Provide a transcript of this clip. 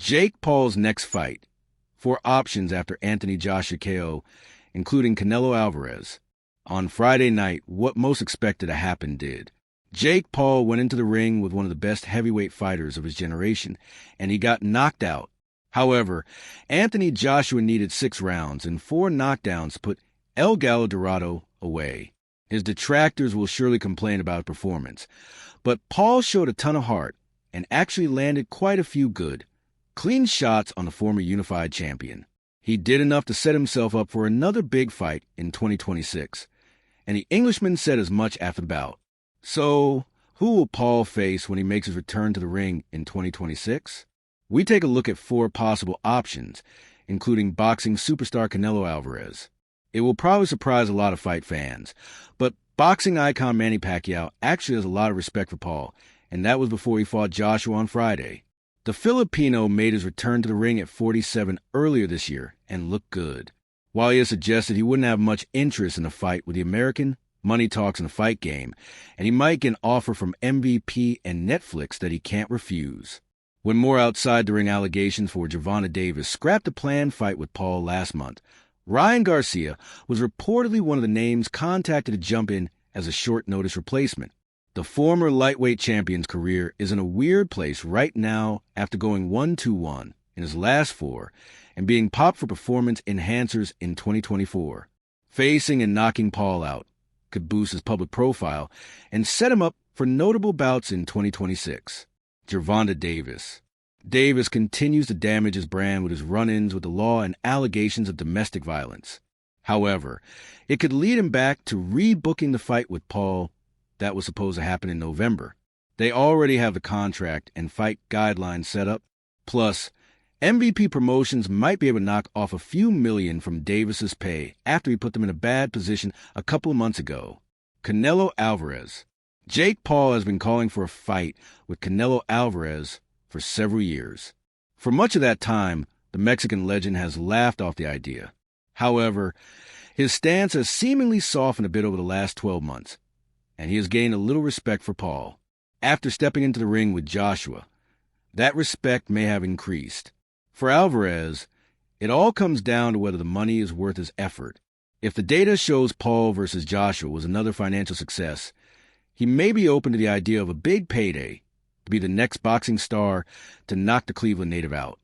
Jake Paul's next fight. 4 options after Anthony Joshua KO, including Canelo Alvarez. On Friday night, what most expected to happen did. Jake Paul went into the ring with one of the best heavyweight fighters of his generation, and he got knocked out. However, Anthony Joshua needed 6 rounds and 4 knockdowns to put Gallo Dorado away. His detractors will surely complain about performance, but Paul showed a ton of heart and actually landed quite a few good, clean shots on the former unified champion. He did enough to set himself up for another big fight in 2026, and the Englishman said as much after the bout. So, who will Paul face when he makes his return to the ring in 2026? We take a look at 4 possible options, including boxing superstar Canelo Alvarez. It will probably surprise a lot of fight fans, but boxing icon Manny Pacquiao actually has a lot of respect for Paul, and that was before he fought Joshua on Friday. The Filipino made his return to the ring at 47 earlier this year and looked good. While he has suggested he wouldn't have much interest in a fight with the American, money talks in the fight game, and he might get an offer from MVP and Netflix that he can't refuse. When more outside-the-ring allegations for Gervonta Davis scrapped a planned fight with Paul last month, Ryan Garcia was reportedly one of the names contacted to jump in as a short-notice replacement. The former lightweight champion's career is in a weird place right now after going 1-2-1 in his last 4 and being popped for performance enhancers in 2024. Facing and knocking Paul out could boost his public profile and set him up for notable bouts in 2026. Gervonta Davis. Davis continues to damage his brand with his run-ins with the law and allegations of domestic violence. However, it could lead him back to rebooking the fight with Paul that was supposed to happen in November. They already have the contract and fight guidelines set up. Plus, MVP Promotions might be able to knock off a few million from Davis's pay after he put them in a bad position a couple of months ago. Canelo Alvarez. Jake Paul has been calling for a fight with Canelo Alvarez for several years. For much of that time, the Mexican legend has laughed off the idea. However, his stance has seemingly softened a bit over the last 12 months, and he has gained a little respect for Paul. After stepping into the ring with Joshua, that respect may have increased. For Alvarez, it all comes down to whether the money is worth his effort. If the data shows Paul versus Joshua was another financial success, he may be open to the idea of a big payday to be the next boxing star to knock the Cleveland native out.